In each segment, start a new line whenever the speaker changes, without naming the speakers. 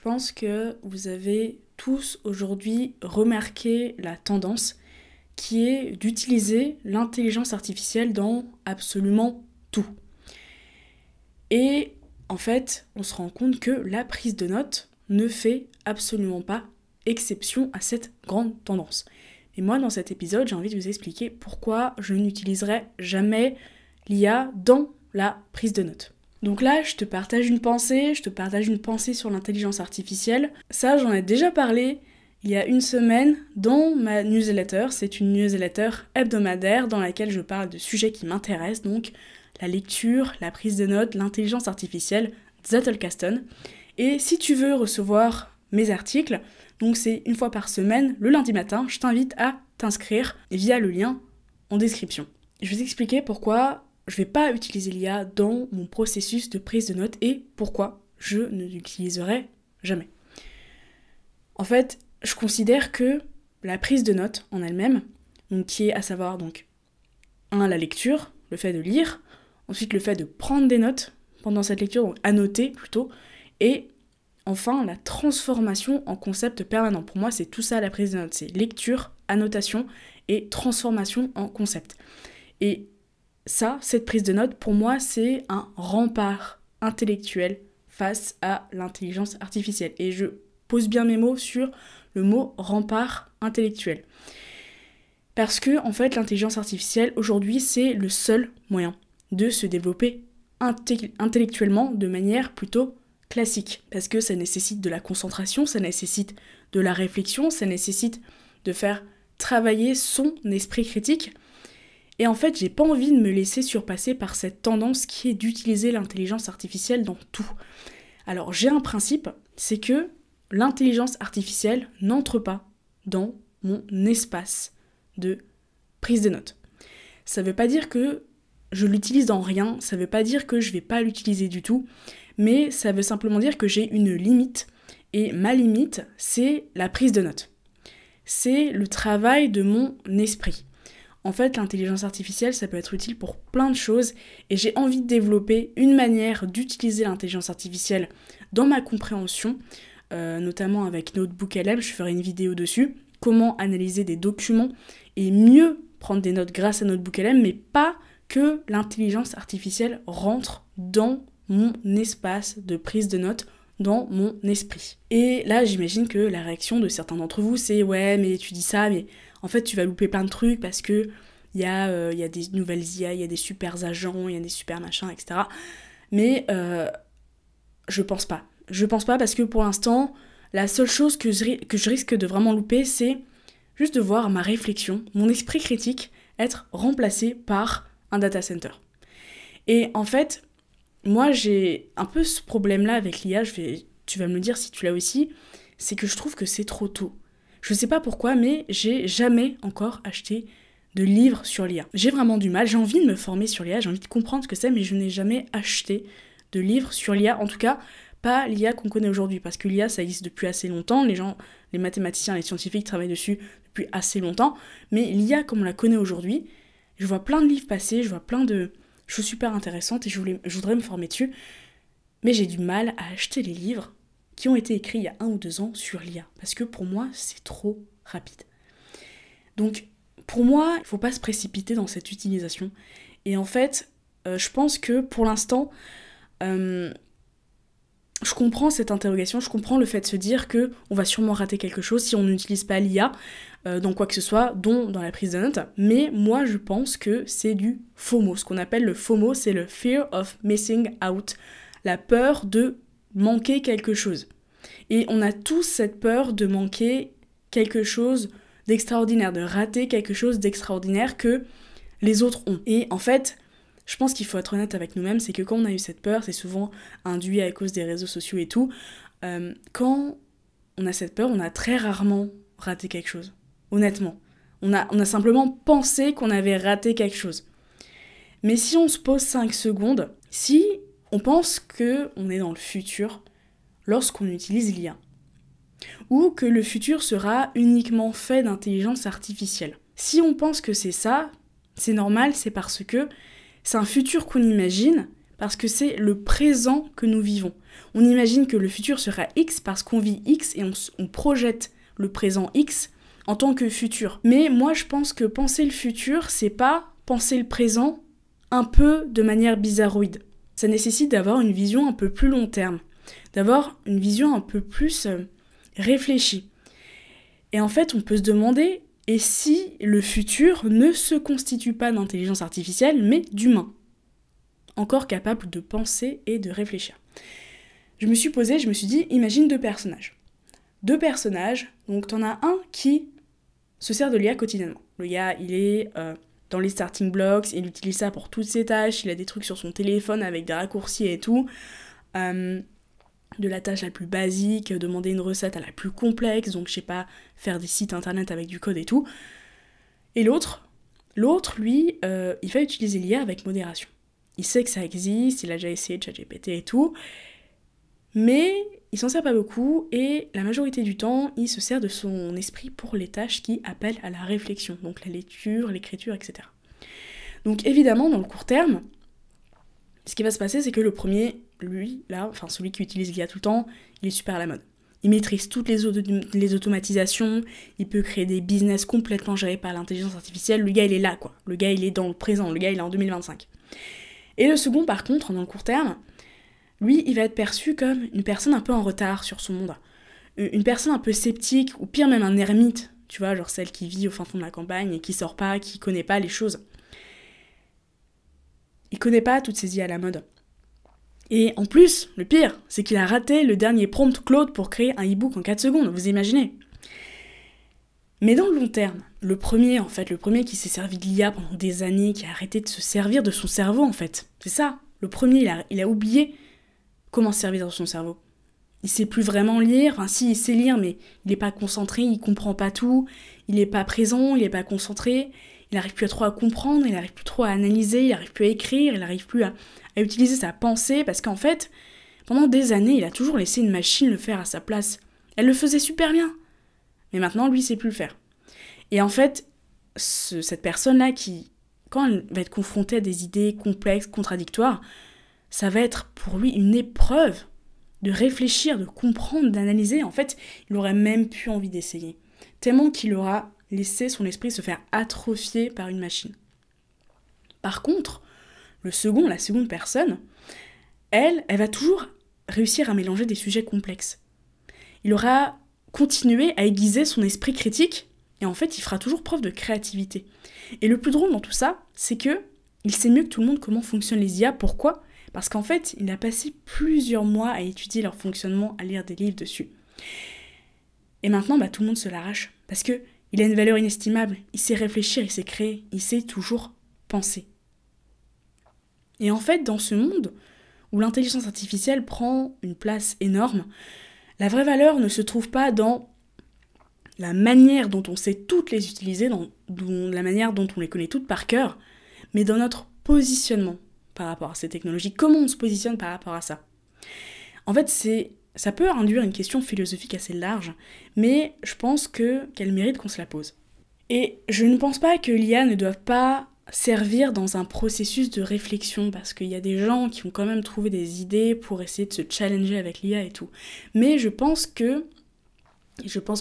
pense que vous avez tous aujourd'hui remarqué la tendance qui est d'utiliser l'intelligence artificielle dans absolument tout. Et en fait, on se rend compte que la prise de notes ne fait absolument pas exception à cette grande tendance. Et moi, dans cet épisode, j'ai envie de vous expliquer pourquoi je n'utiliserai jamais l'IA dans la prise de notes. Donc là, je te partage une pensée sur l'intelligence artificielle. Ça, j'en ai déjà parlé il y a une semaine dans ma newsletter. C'est une newsletter hebdomadaire dans laquelle je parle de sujets qui m'intéressent, donc la lecture, la prise de notes, l'intelligence artificielle, Zettelkasten. Et si tu veux recevoir mes articles, donc c'est une fois par semaine, le lundi matin, je t'invite à t'inscrire via le lien en description. Je vais t'expliquer pourquoi je ne vais pas utiliser l'IA dans mon processus de prise de notes et pourquoi je ne l'utiliserai jamais. En fait, je considère que la prise de notes en elle-même, donc qui est à savoir donc la lecture, le fait de lire, ensuite le fait de prendre des notes pendant cette lecture, donc annoter plutôt, et enfin la transformation en concept permanent. Pour moi, c'est tout ça la prise de notes, c'est lecture, annotation et transformation en concept. Et ça, cette prise de notes, pour moi, c'est un rempart intellectuel face à l'intelligence artificielle. Et je pose bien mes mots sur le mot rempart intellectuel. Parce que, en fait, l'intelligence artificielle, aujourd'hui, c'est le seul moyen de se développer intellectuellement de manière plutôt classique. Parce que ça nécessite de la concentration, ça nécessite de la réflexion, ça nécessite de faire travailler son esprit critique. Et en fait, j'ai pas envie de me laisser surpasser par cette tendance qui est d'utiliser l'intelligence artificielle dans tout. Alors, j'ai un principe, c'est que l'intelligence artificielle n'entre pas dans mon espace de prise de notes. Ça veut pas dire que je l'utilise dans rien, ça veut pas dire que je vais pas l'utiliser du tout, mais ça veut simplement dire que j'ai une limite, et ma limite, c'est la prise de notes. C'est le travail de mon esprit. En fait, l'intelligence artificielle, ça peut être utile pour plein de choses, et j'ai envie de développer une manière d'utiliser l'intelligence artificielle dans ma compréhension, notamment avec NotebookLM, je ferai une vidéo dessus, comment analyser des documents et mieux prendre des notes grâce à NotebookLM, mais pas que l'intelligence artificielle rentre dans mon espace de prise de notes, dans mon esprit. Et là, j'imagine que la réaction de certains d'entre vous, c'est « Ouais, mais tu dis ça, mais en fait, tu vas louper plein de trucs parce que y a des nouvelles IA, il y a des super agents, il y a des super machins, etc. » Mais je pense pas. Je pense pas parce que pour l'instant, la seule chose que je risque de vraiment louper, c'est juste de voir ma réflexion, mon esprit critique, être remplacé par un data center. Et en fait, moi j'ai un peu ce problème-là avec l'IA, tu vas me le dire si tu l'as aussi, c'est que je trouve que c'est trop tôt. Je sais pas pourquoi, mais j'ai jamais encore acheté de livres sur l'IA. J'ai vraiment du mal, j'ai envie de me former sur l'IA, j'ai envie de comprendre ce que c'est, mais je n'ai jamais acheté de livres sur l'IA, en tout cas pas l'IA qu'on connaît aujourd'hui, parce que l'IA ça existe depuis assez longtemps, les mathématiciens, les scientifiques travaillent dessus depuis assez longtemps, mais l'IA comme on la connaît aujourd'hui, je vois plein de livres passer, je vois plein de choses super intéressantes et je voudrais me former dessus, mais j'ai du mal à acheter les livres qui ont été écrits il y a 1 ou 2 ans sur l'IA, parce que pour moi, c'est trop rapide. Donc, pour moi, il ne faut pas se précipiter dans cette utilisation. Et en fait, je pense que pour l'instant, je comprends cette interrogation, je comprends le fait de se dire qu'on va sûrement rater quelque chose si on n'utilise pas l'IA dans quoi que ce soit, dont dans la prise de notes, mais moi je pense que c'est du FOMO. Ce qu'on appelle le FOMO, c'est le Fear of Missing Out, la peur de manquer quelque chose. Et on a tous cette peur de manquer quelque chose d'extraordinaire, de rater quelque chose d'extraordinaire que les autres ont. Et en fait, je pense qu'il faut être honnête avec nous-mêmes, c'est que quand on a eu cette peur, c'est souvent induit à cause des réseaux sociaux et tout, quand on a cette peur, on a très rarement raté quelque chose. Honnêtement. On a simplement pensé qu'on avait raté quelque chose. Mais si on se pose 5 secondes, si on pense qu'on est dans le futur lorsqu'on utilise l'IA, ou que le futur sera uniquement fait d'intelligence artificielle, si on pense que c'est ça, c'est normal, c'est parce que c'est un futur qu'on imagine, parce que c'est le présent que nous vivons. On imagine que le futur sera X parce qu'on vit X et on projette le présent X en tant que futur. Mais moi, je pense que penser le futur, c'est pas penser le présent un peu de manière bizarroïde. Ça nécessite d'avoir une vision un peu plus long terme, d'avoir une vision un peu plus réfléchie. Et en fait, on peut se demander, et si le futur ne se constitue pas d'intelligence artificielle, mais d'humains, encore capables de penser et de réfléchir. Je me suis dit, imagine deux personnages. Donc t'en as un qui se sert de l'IA quotidiennement. Le gars, il est dans les starting blocks, il utilise ça pour toutes ses tâches, il a des trucs sur son téléphone avec des raccourcis et tout. De la tâche la plus basique, demander une recette à la plus complexe, donc je sais pas, faire des sites internet avec du code et tout. Et l'autre, lui, il va utiliser l'IA avec modération. Il sait que ça existe, il a déjà essayé ChatGPT et tout, mais il s'en sert pas beaucoup, et la majorité du temps, il se sert de son esprit pour les tâches qui appellent à la réflexion, donc la lecture, l'écriture, etc. Donc évidemment, dans le court terme, ce qui va se passer, c'est que le premier, lui, là, enfin celui qui utilise l'IA tout le temps, il est super à la mode. Il maîtrise toutes les automatisations, il peut créer des business complètement gérés par l'intelligence artificielle. Le gars, il est là, quoi. Le gars, il est dans le présent, le gars, il est en 2025. Et le second, par contre, dans le court terme, lui, il va être perçu comme une personne un peu en retard sur son monde. Une personne un peu sceptique, ou pire même un ermite, tu vois, genre celle qui vit au fin fond de la campagne et qui sort pas, qui connaît pas les choses. Il connaît pas toutes ces IA à la mode. Et en plus, le pire, c'est qu'il a raté le dernier prompt Claude pour créer un e-book en 4 secondes, vous imaginez. Mais dans le long terme, le premier qui s'est servi de l'IA pendant des années, qui a arrêté de se servir de son cerveau en fait, c'est ça. Le premier, il a oublié comment se servir de son cerveau. Il sait plus vraiment lire, enfin si, il sait lire, mais il est pas concentré, il comprend pas tout, il est pas présent, il est pas concentré, il arrive plus trop à comprendre, il arrive plus trop à analyser, il arrive plus à écrire, il arrive plus à utiliser sa pensée, parce qu'en fait, pendant des années, il a toujours laissé une machine le faire à sa place. Elle le faisait super bien. Mais maintenant, lui, il sait plus le faire. Et en fait, cette personne-là qui, quand elle va être confrontée à des idées complexes, contradictoires, ça va être pour lui une épreuve de réfléchir, de comprendre, d'analyser. En fait, il aurait même plus envie d'essayer. Tellement qu'il aura laissé son esprit se faire atrophier par une machine. Par contre, la seconde personne, elle va toujours réussir à mélanger des sujets complexes. Il aura continué à aiguiser son esprit critique, et en fait, il fera toujours preuve de créativité. Et le plus drôle dans tout ça, c'est que il sait mieux que tout le monde comment fonctionnent les IA. Pourquoi ? Parce qu'en fait, il a passé plusieurs mois à étudier leur fonctionnement, à lire des livres dessus. Et maintenant, tout le monde se l'arrache. Parce que il a une valeur inestimable. Il sait réfléchir, il sait créer, il sait toujours penser. Et en fait, dans ce monde où l'intelligence artificielle prend une place énorme, la vraie valeur ne se trouve pas dans la manière dont on sait toutes les utiliser, dans la manière dont on les connaît toutes par cœur, mais dans notre positionnement par rapport à ces technologies. Comment on se positionne par rapport à ça ? En fait, ça peut induire une question philosophique assez large, mais je pense qu'elle mérite qu'on se la pose. Et je ne pense pas que l'IA ne doive pas servir dans un processus de réflexion, parce qu'il y a des gens qui ont quand même trouvé des idées pour essayer de se challenger avec l'IA et tout. Mais je pense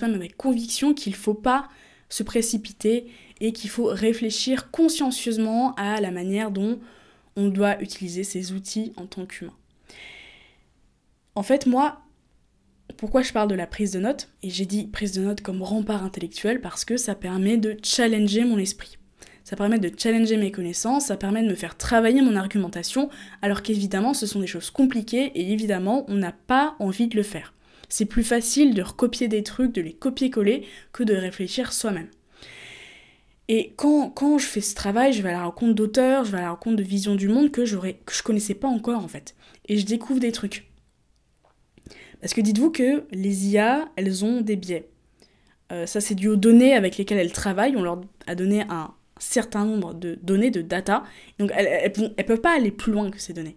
même avec conviction qu'il ne faut pas se précipiter et qu'il faut réfléchir consciencieusement à la manière dont on doit utiliser ces outils en tant qu'humain. En fait, moi, pourquoi je parle de la prise de notes ? Et j'ai dit prise de notes comme rempart intellectuel parce que ça permet de challenger mon esprit. Ça permet de challenger mes connaissances, ça permet de me faire travailler mon argumentation, alors qu'évidemment, ce sont des choses compliquées et évidemment, on n'a pas envie de le faire. C'est plus facile de recopier des trucs, de les copier-coller, que de réfléchir soi-même. Et quand je fais ce travail, je vais à la rencontre d'auteurs, je vais à la rencontre de visions du monde que je connaissais pas encore en fait. Et je découvre des trucs. Parce que dites-vous que les IA, elles ont des biais. Ça c'est dû aux données avec lesquelles elles travaillent, on leur a donné un certain nombre de données, de data, donc elles peuvent pas aller plus loin que ces données.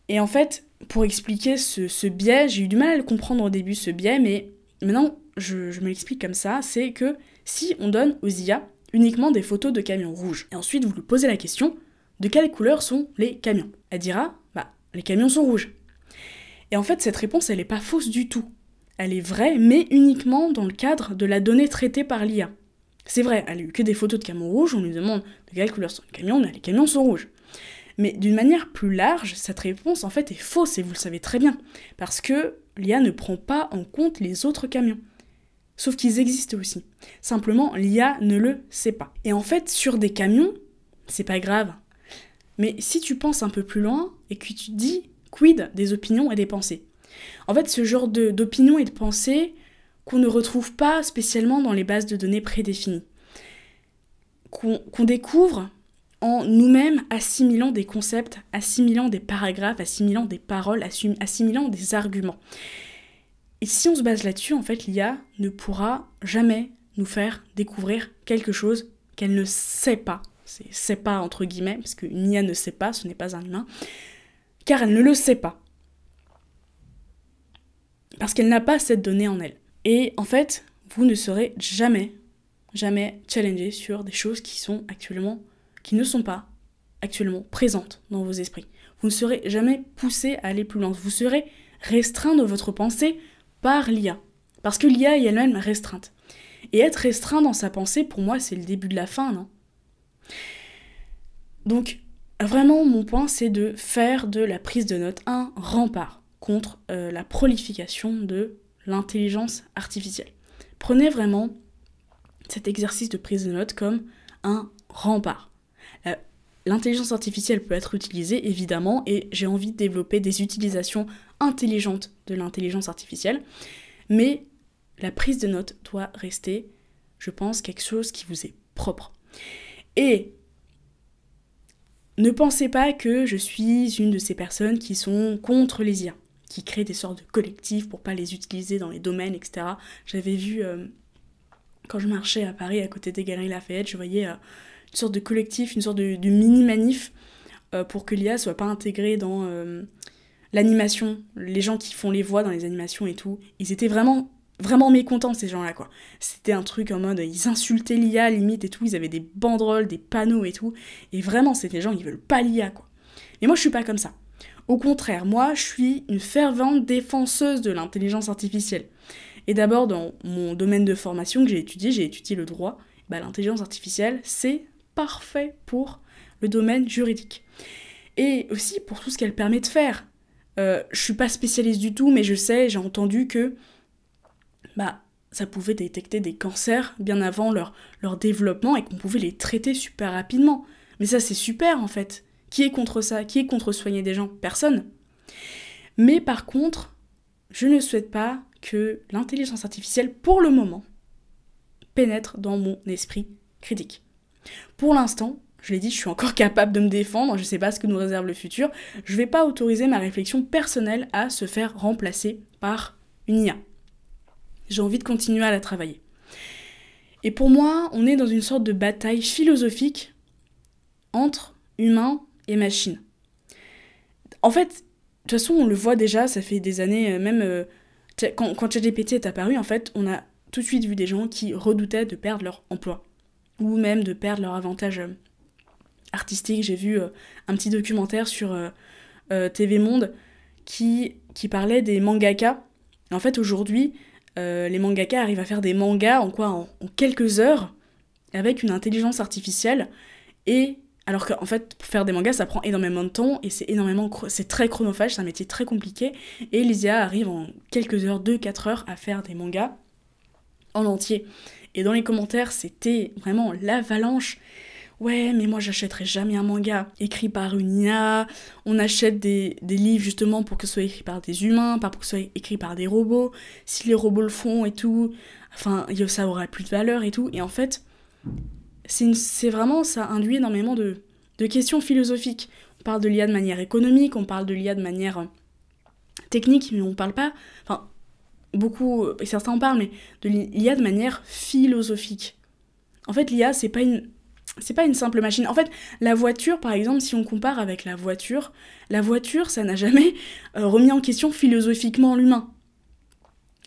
Et en fait, pour expliquer ce biais, j'ai eu du mal à le comprendre au début, ce biais, mais maintenant, je me l'explique comme ça, c'est que si on donne aux IA uniquement des photos de camions rouges, et ensuite vous lui posez la question, de quelle couleur sont les camions ? Elle dira, les camions sont rouges. Et en fait, cette réponse, elle n'est pas fausse du tout. Elle est vraie, mais uniquement dans le cadre de la donnée traitée par l'IA. C'est vrai, elle a eu que des photos de camions rouges, on lui demande de quelle couleur sont les camions, les camions sont rouges. Mais d'une manière plus large, cette réponse en fait est fausse, et vous le savez très bien, parce que l'IA ne prend pas en compte les autres camions. Sauf qu'ils existent aussi. Simplement, l'IA ne le sait pas. Et en fait, sur des camions, c'est pas grave. Mais si tu penses un peu plus loin, et que tu te dis, quid des opinions et des pensées ? En fait, ce genre d'opinions et de pensées qu'on ne retrouve pas spécialement dans les bases de données prédéfinies. Qu'on découvre en nous-mêmes assimilant des concepts, assimilant des paragraphes, assimilant des paroles, assimilant des arguments. Et si on se base là-dessus, en fait, l'IA ne pourra jamais nous faire découvrir quelque chose qu'elle ne sait pas. C'est « sait pas » entre guillemets, parce qu'une IA ne sait pas, ce n'est pas un humain, car elle ne le sait pas. Parce qu'elle n'a pas cette donnée en elle. Et en fait, vous ne serez jamais challengé sur des choses qui ne sont pas actuellement présentes dans vos esprits. Vous ne serez jamais poussé à aller plus loin. Vous serez restreint dans votre pensée par l'IA. Parce que l'IA est elle-même restreinte. Et être restreint dans sa pensée, pour moi, c'est le début de la fin, non ? Donc, vraiment, mon point, c'est de faire de la prise de notes un rempart contre la prolification de l'intelligence artificielle. Prenez vraiment cet exercice de prise de notes comme un rempart. L'intelligence artificielle peut être utilisée, évidemment, et j'ai envie de développer des utilisations intelligentes de l'intelligence artificielle, mais la prise de notes doit rester, je pense, quelque chose qui vous est propre. Et ne pensez pas que je suis une de ces personnes qui sont contre les IA, qui créent des sortes de collectifs pour pas les utiliser dans les domaines, etc. J'avais vu, quand je marchais à Paris, à côté des Galeries Lafayette, je voyais une sorte de collectif, une sorte de mini-manif pour que l'IA soit pas intégrée dans l'animation. Les gens qui font les voix dans les animations et tout, ils étaient vraiment mécontents, ces gens-là, quoi. C'était un truc en mode, ils insultaient l'IA, limite, et tout, ils avaient des banderoles, des panneaux et tout, et vraiment, c'est des gens qui veulent pas l'IA, quoi. Et moi, je suis pas comme ça. Au contraire, moi, je suis une fervente défenseuse de l'intelligence artificielle. Et d'abord, dans mon domaine de formation que j'ai étudié le droit, l'intelligence artificielle, c'est parfait pour le domaine juridique. Et aussi pour tout ce qu'elle permet de faire. Je suis pas spécialiste du tout, mais j'ai entendu que ça pouvait détecter des cancers bien avant leur développement et qu'on pouvait les traiter super rapidement. Mais ça, c'est super, en fait. Qui est contre ça ? Qui est contre soigner des gens ? Personne. Mais par contre, je ne souhaite pas que l'intelligence artificielle, pour le moment, pénètre dans mon esprit critique. Pour l'instant, je l'ai dit, je suis encore capable de me défendre, je ne sais pas ce que nous réserve le futur, je ne vais pas autoriser ma réflexion personnelle à se faire remplacer par une IA. J'ai envie de continuer à la travailler. Et pour moi, on est dans une sorte de bataille philosophique entre humains et machines. En fait, de toute façon, on le voit déjà, ça fait des années, même quand ChatGPT est apparu, en fait, on a tout de suite vu des gens qui redoutaient de perdre leur emploi, ou même de perdre leur avantage artistique. J'ai vu un petit documentaire sur TV Monde qui parlait des mangaka. En fait, aujourd'hui, les mangaka arrivent à faire des mangas en quelques heures avec une intelligence artificielle, et alors qu'en fait, pour faire des mangas, ça prend énormément de temps et c'est très chronophage, c'est un métier très compliqué, et les IA arrivent en quelques heures, 2-4 heures, à faire des mangas en entier. Et dans les commentaires, c'était vraiment l'avalanche. Ouais, mais moi j'achèterai jamais un manga écrit par une IA, on achète des livres justement pour que ce soit écrit par des humains, pas pour que ce soit écrit par des robots, si les robots le font et tout, enfin ça aura plus de valeur et tout, et en fait, c'est vraiment, ça induit énormément de questions philosophiques. On parle de l'IA de manière économique, on parle de l'IA de manière technique, mais on parle pas, enfin, beaucoup, certains en parlent, mais de l'IA de manière philosophique. En fait, l'IA, c'est pas une simple machine. En fait, la voiture, par exemple, si on compare avec la voiture, ça n'a jamais remis en question philosophiquement l'humain.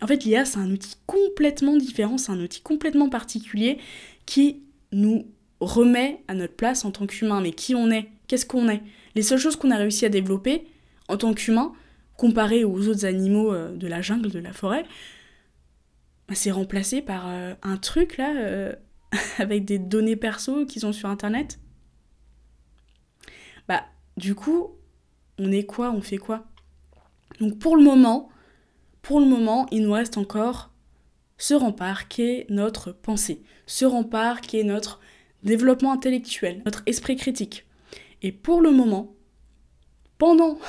En fait, l'IA, c'est un outil complètement différent, c'est un outil complètement particulier qui nous remet à notre place en tant qu'humain. Mais qui on est? Qu'est-ce qu'on est? Les seules choses qu'on a réussi à développer en tant qu'humain, comparé aux autres animaux de la jungle, de la forêt, c'est remplacé par un truc là, avec des données perso qui sont sur internet. Du coup, on est quoi? On fait quoi? Donc pour le moment, il nous reste encore ce rempart qui est notre pensée, ce rempart qui est notre développement intellectuel, notre esprit critique. Et pour le moment, pendant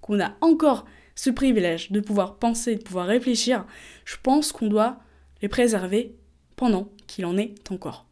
qu'on a encore ce privilège de pouvoir penser, de pouvoir réfléchir, je pense qu'on doit les préserver pendant qu'il en est encore.